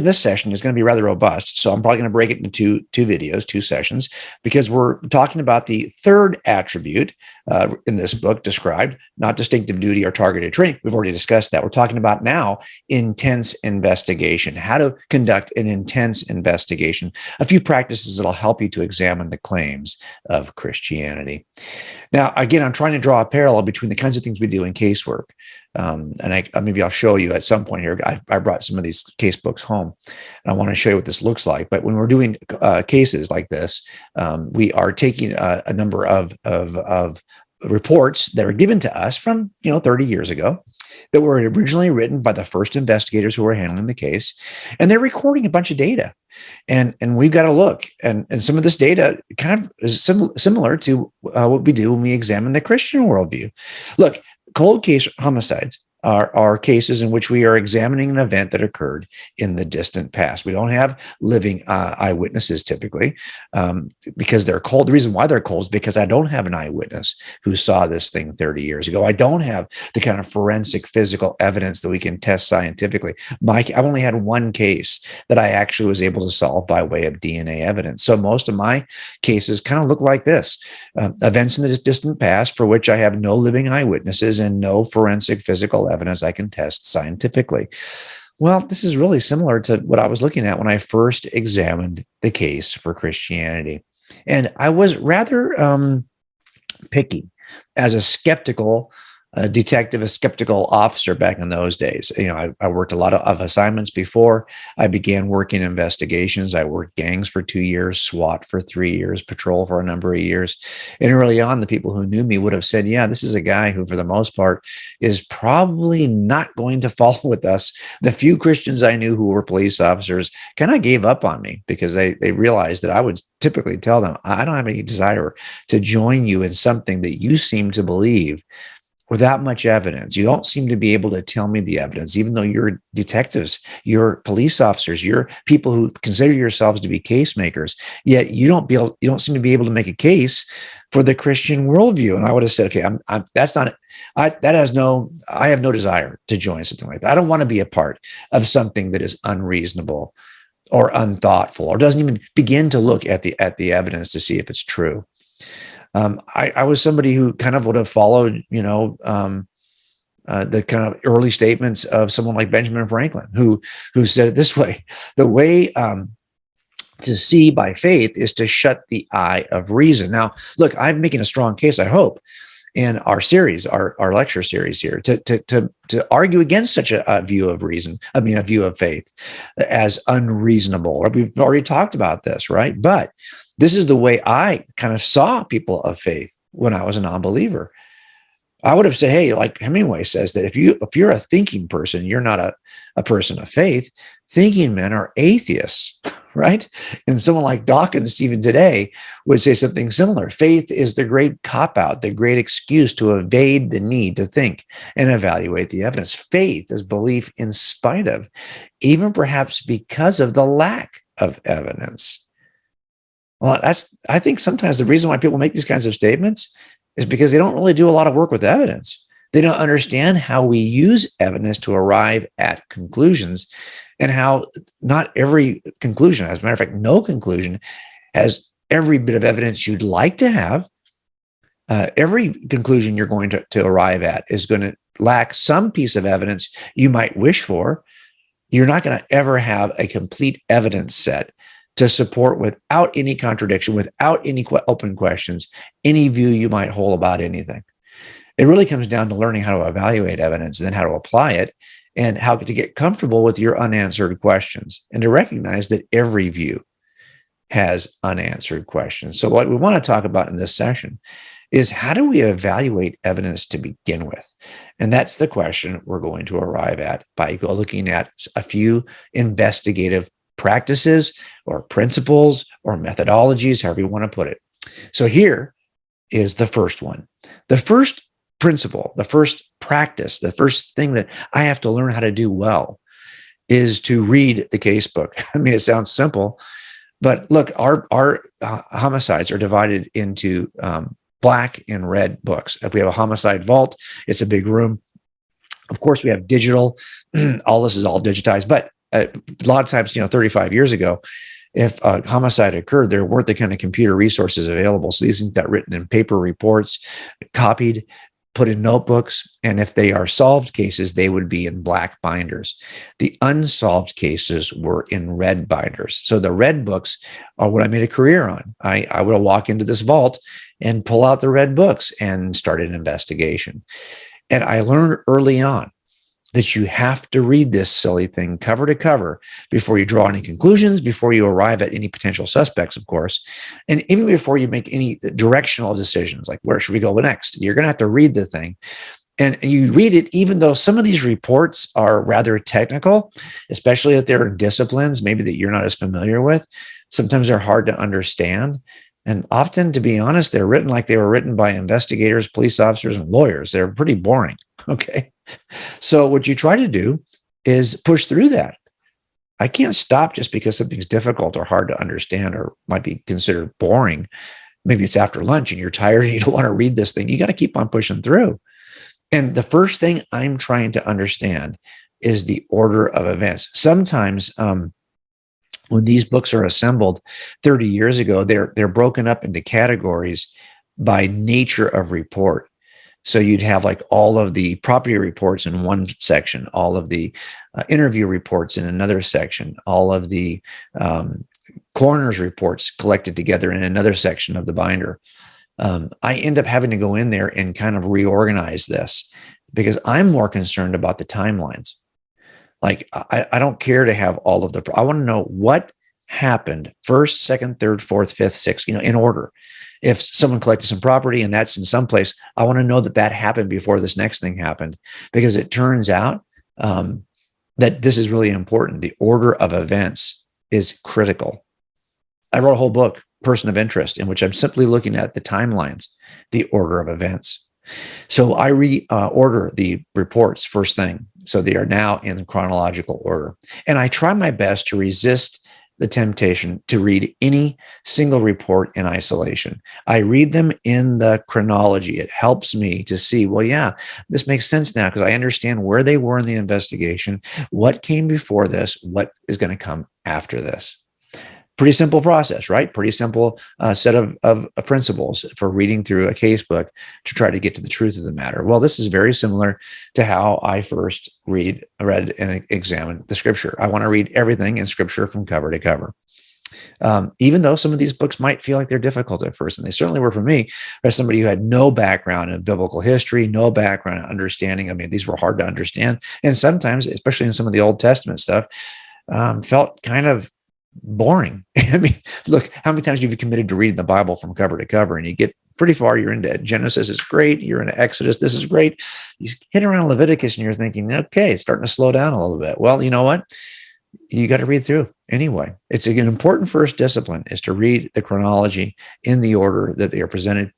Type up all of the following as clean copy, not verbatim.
this session is going to be rather robust. So I'm probably going to break it into two videos, two sessions, because we're talking about the third attribute in this book described, not distinctive duty or targeted training. We've already discussed that. We're talking about now intense investigation, how to conduct an intense investigation, a few practices that'll help you to examine the claims of Christianity. Now, again, I'm trying to draw a parallel between the kinds of things we do in casework. And maybe I'll show you at some point here. I brought some of these case books home, and I want to show you what this looks like. But when we're doing cases like this, we are taking a number of reports that are given to us from 30 years ago that were originally written by the first investigators who were handling the case, and they're recording a bunch of data, and we've got to look, and some of this data kind of is similar to what we do when we examine the Christian worldview. Look, cold case homicides are cases in which we are examining an event that occurred in the distant past. We don't have living eyewitnesses typically because they're cold. The reason why they're cold is because I don't have an eyewitness who saw this thing 30 years ago. I don't have the kind of forensic physical evidence that we can test scientifically. I've only had one case that I actually was able to solve by way of DNA evidence. So most of my cases kind of look like this: events in the distant past for which I have no living eyewitnesses and no forensic physical evidence I can test scientifically. Well, this is really similar to what I was looking at when I first examined the case for Christianity. And I was rather picky as a skeptical detective, a skeptical officer back in those days. I worked a lot of assignments before I began working investigations. I worked gangs for 2 years, SWAT for 3 years, patrol for a number of years. And early on, the people who knew me would have said, yeah, this is a guy who, for the most part, is probably not going to follow with us. The few Christians I knew who were police officers kind of gave up on me because they realized that I would typically tell them, I don't have any desire to join you in something that you seem to believe without much evidence. You don't seem to be able to tell me the evidence, even though you're detectives, you're police officers, you're people who consider yourselves to be case makers, yet you don't seem to be able to make a case for the Christian worldview. And I would have said, okay, I have no desire to join something like that. I don't want to be a part of something that is unreasonable or unthoughtful, or doesn't even begin to look at the evidence to see if it's true. I was somebody who kind of would have followed, the kind of early statements of someone like Benjamin Franklin, who said it this way: the way to see by faith is to shut the eye of reason. Now, look, I'm making a strong case, I hope, in our series, our lecture series here, to argue against such a view of reason. I mean, a view of faith as unreasonable. We've already talked about this, right? But this is the way I kind of saw people of faith when I was a non-believer. I would have said, hey, like Hemingway says, that if you're a thinking person, you're not a person of faith. Thinking men are atheists, right? And someone like Dawkins, even today, would say something similar. Faith is the great cop-out, the great excuse to evade the need to think and evaluate the evidence. Faith is belief in spite of, even perhaps because of, the lack of evidence. Well, I think sometimes the reason why people make these kinds of statements is because they don't really do a lot of work with evidence. They don't understand how we use evidence to arrive at conclusions, and how not every conclusion, as a matter of fact, no conclusion has every bit of evidence you'd like to have. Every conclusion you're going to arrive at is going to lack some piece of evidence you might wish for. You're not going to ever have a complete evidence set to support, without any contradiction, without any open questions, any view you might hold about anything. It really comes down to learning how to evaluate evidence and then how to apply it, and how to get comfortable with your unanswered questions, and to recognize that every view has unanswered questions. So what we want to talk about in this session is, how do we evaluate evidence to begin with? And that's the question we're going to arrive at by looking at a few investigative practices or principles or methodologies, however you want to put it. So here is the first one. The first principle, the first practice, the first thing that I have to learn how to do well is to read the casebook. I mean, it sounds simple, but look, our homicides are divided into black and red books. If we have a homicide vault, it's a big room. Of course, we have digital. All this is all digitized, but a lot of times, 35 years ago, if a homicide occurred, there weren't the kind of computer resources available. So these things got written in paper reports, copied, put in notebooks. And if they are solved cases, they would be in black binders. The unsolved cases were in red binders. So the red books are what I made a career on. I would walk into this vault and pull out the red books and start an investigation. And I learned early on that you have to read this silly thing cover to cover before you draw any conclusions, before you arrive at any potential suspects, of course, and even before you make any directional decisions, like where should we go next? You're going to have to read the thing. And you read it, even though some of these reports are rather technical, especially if they're in disciplines maybe that you're not as familiar with. Sometimes they're hard to understand. And often, to be honest, they're written like they were written by investigators, police officers, and lawyers. They're pretty boring. Okay. So what you try to do is push through that. I can't stop just because something's difficult or hard to understand or might be considered boring. Maybe it's after lunch and you're tired and you don't want to read this thing. You got to keep on pushing through. And the first thing I'm trying to understand is the order of events. Sometimes, when these books are assembled 30 years ago, they're broken up into categories by nature of report. So you'd have like all of the property reports in one section, all of the interview reports in another section, all of the coroner's reports collected together in another section of the binder. I end up having to go in there and kind of reorganize this because I'm more concerned about the timelines. Like, I don't care to have all of I want to know what happened first, second, third, fourth, fifth, sixth, in order. If someone collected some property and that's in some place, I want to know that happened before this next thing happened, because it turns out that this is really important. The order of events is critical. I wrote a whole book, Person of Interest, in which I'm simply looking at the timelines, the order of events. So I reorder the reports first thing. So they are now in chronological order. And I try my best to resist the temptation to read any single report in isolation. I read them in the chronology. It helps me to see, well, yeah, this makes sense now because I understand where they were in the investigation, what came before this, what is going to come after this. Pretty simple process, right? Pretty simple set of principles for reading through a casebook to try to get to the truth of the matter. Well, this is very similar to how I first read and examined the scripture. I want to read everything in scripture from cover to cover. Even though some of these books might feel like they're difficult at first, and they certainly were for me, as somebody who had no background in biblical history, no background in understanding. I mean, these were hard to understand. And sometimes, especially in some of the Old Testament stuff, felt kind of boring. I mean, look, how many times you've committed to reading the Bible from cover to cover and you get pretty far, you're into Genesis, is great. You're into Exodus, this is great. You hit around Leviticus and you're thinking, okay, it's starting to slow down a little bit. Well, you know what? You got to read through anyway. It's an important first discipline is to read the chronology in the order that they are presented.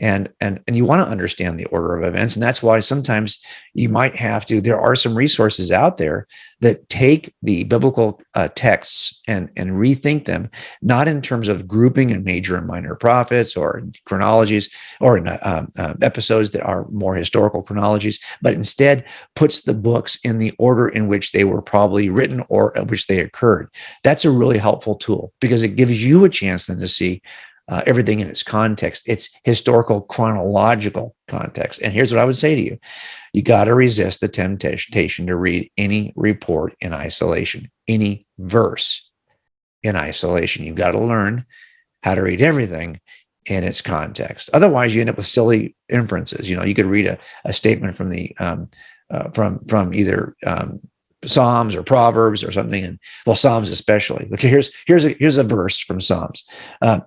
And you want to understand the order of events. And that's why sometimes you might have to, there are some resources out there that take the biblical texts and rethink them, not in terms of grouping in major and minor prophets or chronologies or in episodes that are more historical chronologies, but instead puts the books in the order in which they were probably written or in which they occurred. That's a really helpful tool because it gives you a chance then to see everything in its context, its historical, chronological context. And here's what I would say to you. You got to resist the temptation to read any report in isolation, any verse in isolation. You've got to learn how to read everything in its context. Otherwise, you end up with silly inferences. You could read a statement from the from either Psalms or Proverbs or something, and well, Psalms especially. Look, here's a verse from Psalms.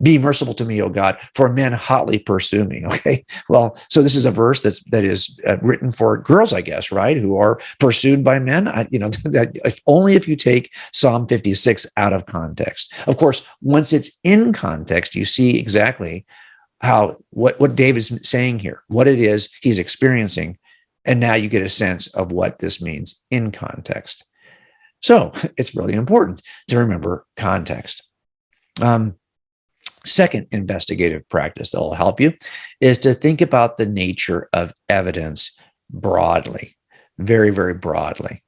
Be merciful to me, O God, for men hotly pursue me. Okay, well, so this is a verse that is written for girls, I guess, right, who are pursued by men. That only if you take Psalm 56 out of context. Of course, once it's in context, you see exactly what David's saying here, what it is he's experiencing. And now you get a sense of what this means in context. So it's really important to remember context. Second investigative practice that will help you is to think about the nature of evidence broadly, very, very broadly.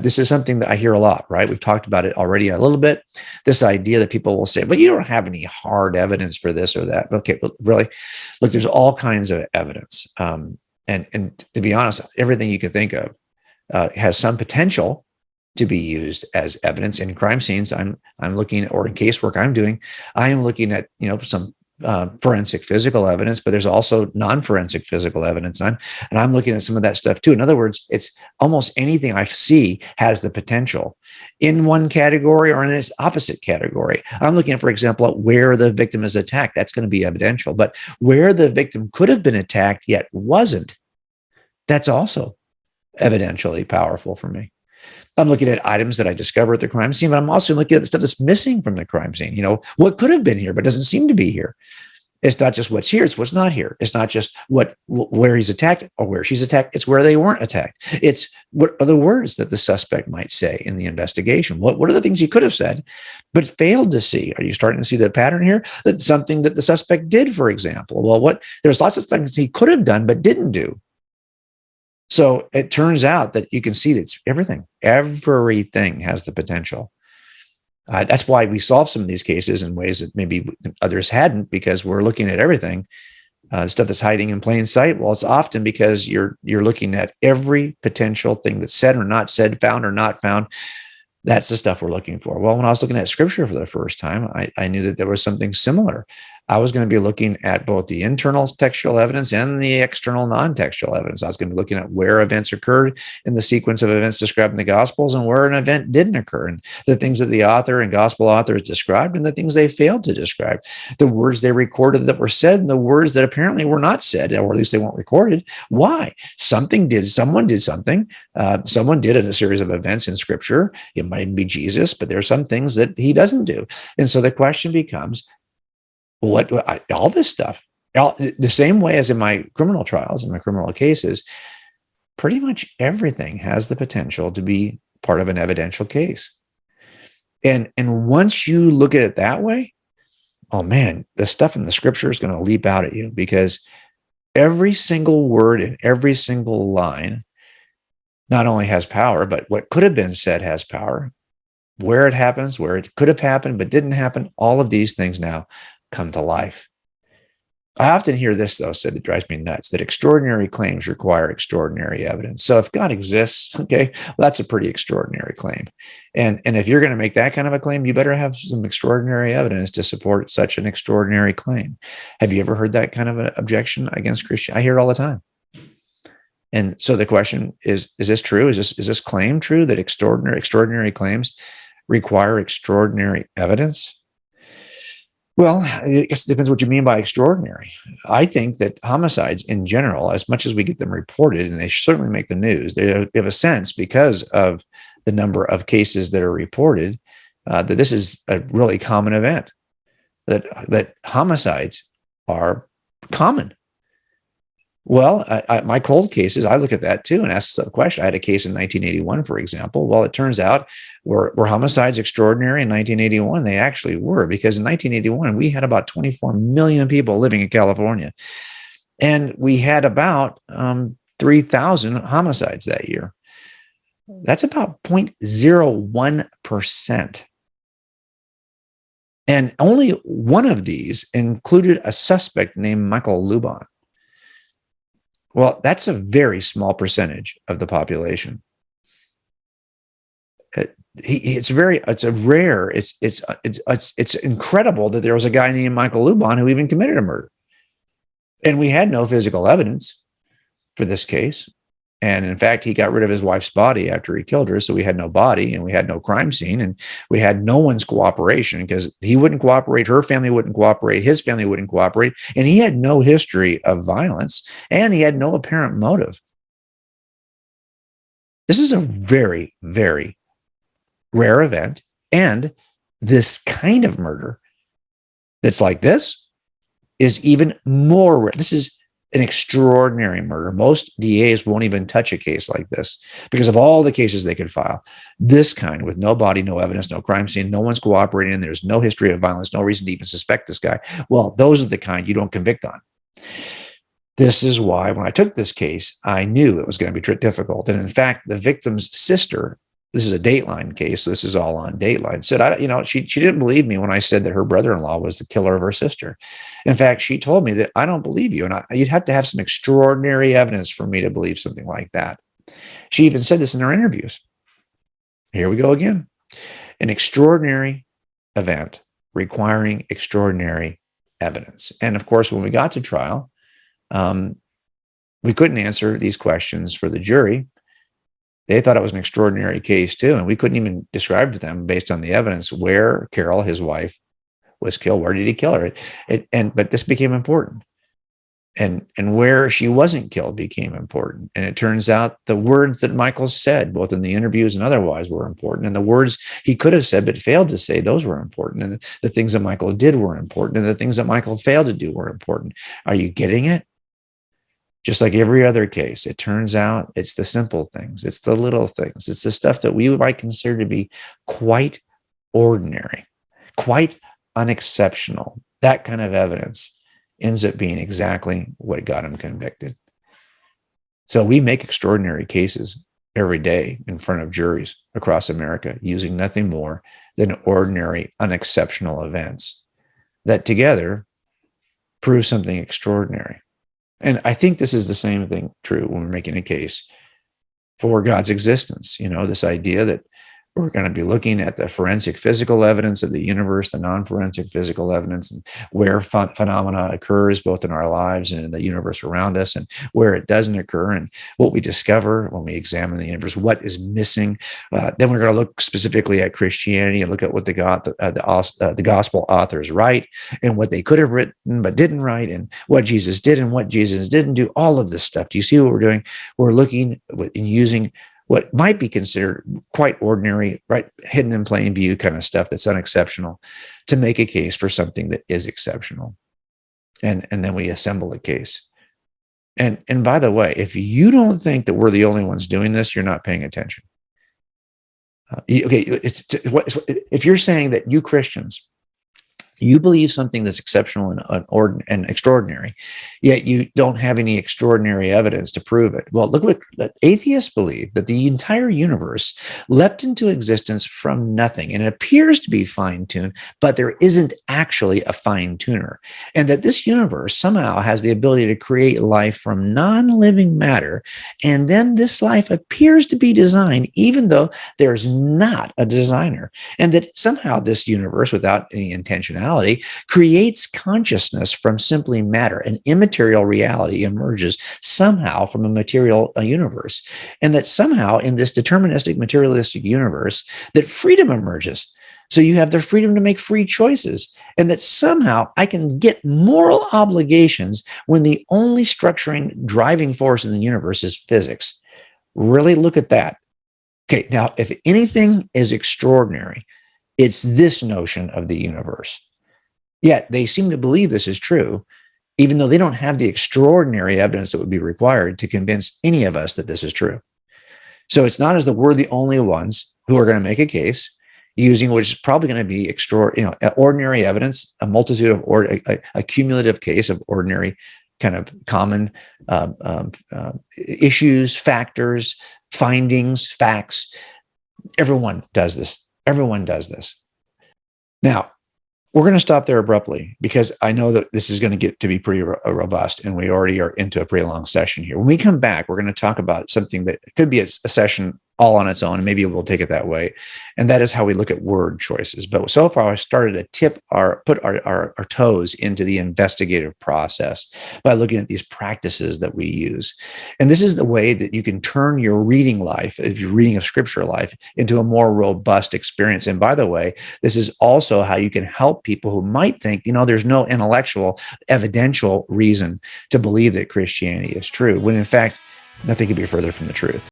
this is something that I hear a lot, right? We've talked about it already a little bit. This idea that people will say, but you don't have any hard evidence for this or that. Okay, but really, look, there's all kinds of evidence. And to be honest, everything you can think of has some potential to be used as evidence in crime scenes. I'm looking, or in casework I'm doing, I am looking at, some forensic physical evidence, but there's also non-forensic physical evidence. And I'm looking at some of that stuff too. In other words, it's almost anything I see has the potential in one category or in its opposite category. I'm looking at, for example, at where the victim is attacked. That's going to be evidential, but where the victim could have been attacked yet wasn't, that's also evidentially powerful for me. I'm looking at items that I discover at the crime scene, but I'm also looking at the stuff that's missing from the crime scene. What could have been here, but doesn't seem to be here. It's not just what's here, it's what's not here. It's not just where he's attacked or where she's attacked. It's where they weren't attacked. It's what are the words that the suspect might say in the investigation? What are the things he could have said, but failed to see? Are you starting to see the pattern here? That's something that the suspect did, for example. Well, there's lots of things he could have done, but didn't do. So it turns out that you can see that it's everything has the potential. That's why we solve some of these cases in ways that maybe others hadn't, because we're looking at everything, stuff that's hiding in plain sight. Well, it's often because you're looking at every potential thing that's said or not said, found or not found. That's the stuff we're looking for. Well, when I was looking at scripture for the first time, I knew that there was something similar. I was going to be looking at both the internal textual evidence and the external non-textual evidence. I was going to be looking at where events occurred in the sequence of events described in the Gospels and where an event didn't occur, and the things that the author and Gospel authors described and the things they failed to describe, the words they recorded that were said and the words that apparently were not said, or at least they weren't recorded. Why? Someone did something. Someone did in a series of events in Scripture. It might even be Jesus, but there are some things that he doesn't do. And so the question becomes, all this stuff, the same way as in my criminal trials, in my criminal cases, pretty much everything has the potential to be part of an evidential case. And once you look at it that way, oh man, the stuff in the scripture is going to leap out at you, because every single word and every single line not only has power, but what could have been said has power. Where it happens, where it could have happened but didn't happen, all of these things now come to life. I often hear this, though, said, that drives me nuts, that extraordinary claims require extraordinary evidence. So if God exists, okay, well, that's a pretty extraordinary claim. And if you're going to make that kind of a claim, you better have some extraordinary evidence to support such an extraordinary claim. Have you ever heard that kind of an objection against Christian? I hear it all the time. And so the question is this true? Is this claim true, that extraordinary claims require extraordinary evidence? Well, I guess it depends what you mean by extraordinary. I think that homicides in general, as much as we get them reported, and they certainly make the news, they have a sense, because of the number of cases that are reported, that this is a really common event, that homicides are common. Well, my cold cases, I look at that too and ask the question. I had a case in 1981, for example. Well, it turns out were homicides extraordinary in 1981? They actually were, because in 1981, we had about 24 million people living in California. And we had about 3,000 homicides that year. That's about 0.01%. And only one of these included a suspect named Michael Luban. Well, that's a very small percentage of the population. It's incredible that there was a guy named Michael Luban who even committed a murder. And we had no physical evidence for this case. And in fact, he got rid of his wife's body after he killed her. So we had no body and we had no crime scene, and we had no one's cooperation, because he wouldn't cooperate. Her family wouldn't cooperate. His family wouldn't cooperate. And he had no history of violence, and he had no apparent motive. This is a very, very rare event. And this kind of murder that's like this is even more rare. This is an extraordinary murder. Most DAs won't even touch a case like this because of all the cases they could file. This kind, with no body, no evidence, no crime scene, no one's cooperating, and there's no history of violence, no reason to even suspect this guy. Well, those are the kind you don't convict on. This is why when I took this case, I knew it was going to be difficult. And in fact, the victim's sister this is a Dateline case. So this is all on Dateline. Said, she didn't believe me when I said that her brother-in-law was the killer of her sister. In fact, she told me that I don't believe you. And you'd have to have some extraordinary evidence for me to believe something like that. She even said this in her interviews. Here we go again. An extraordinary event requiring extraordinary evidence. And of course, when we got to trial, we couldn't answer these questions for the jury. They thought it was an extraordinary case too, and we couldn't even describe to them based on the evidence where Carol, his wife, was killed. Where did he kill her? But this became important, and where she wasn't killed became important. And it turns out the words that Michael said, both in the interviews and otherwise, were important. And the words he could have said but failed to say, those were important. And the things that Michael did were important, and the things that Michael failed to do were important. Are you getting it? Just like every other case, it turns out it's the simple things. It's the little things. It's the stuff that we might consider to be quite ordinary, quite unexceptional. That kind of evidence ends up being exactly what got him convicted. So we make extraordinary cases every day in front of juries across America using nothing more than ordinary, unexceptional events that together prove something extraordinary. And I think this is the same thing true when we're making a case for God's existence. This idea that we're going to be looking at the forensic physical evidence of the universe, the non-forensic physical evidence, and where phenomena occurs both in our lives and in the universe around us, and where it doesn't occur, and what we discover when we examine the universe, what is missing. Then we're going to look specifically at Christianity and look at what the gospel authors write and what they could have written but didn't write, and what Jesus did and what Jesus didn't do. All of this stuff. Do you see what we're doing? We're looking and using what might be considered quite ordinary, right, hidden in plain view kind of stuff that's unexceptional, to make a case for something that is exceptional. And then we assemble a case. And by the way, if you don't think that we're the only ones doing this, you're not paying attention. If you're saying that you Christians, you believe something that's exceptional and extraordinary, yet you don't have any extraordinary evidence to prove it. Well, look what atheists believe, that the entire universe leapt into existence from nothing, and it appears to be fine-tuned, but there isn't actually a fine-tuner, and that this universe somehow has the ability to create life from non-living matter, and then this life appears to be designed even though there's not a designer, and that somehow this universe, without any intentionality, creates consciousness from simply matter. An immaterial reality emerges somehow from a material universe, and that somehow in this deterministic materialistic universe that freedom emerges. So you have the freedom to make free choices, and that somehow I can get moral obligations when the only structuring driving force in the universe is physics. Really look at that. Okay, now if anything is extraordinary, it's this notion of the universe. Yet they seem to believe this is true, even though they don't have the extraordinary evidence that would be required to convince any of us that this is true. So it's not as though we're the only ones who are going to make a case using which is probably going to be ordinary evidence, a multitude of a cumulative case of ordinary kind of common issues, factors, findings, facts. Everyone does this. Everyone does this. Now, we're going to stop there abruptly because I know that this is going to get to be pretty robust, and we already are into a pretty long session here. When we come back, we're going to talk about something that could be a session all on its own, and maybe we'll take it that way. And that is how we look at word choices. But so far, I started to put our toes into the investigative process by looking at these practices that we use. And this is the way that you can turn your reading life, if you're reading a scripture life, into a more robust experience. And by the way, this is also how you can help people who might think, there's no intellectual, evidential reason to believe that Christianity is true, when in fact, nothing could be further from the truth.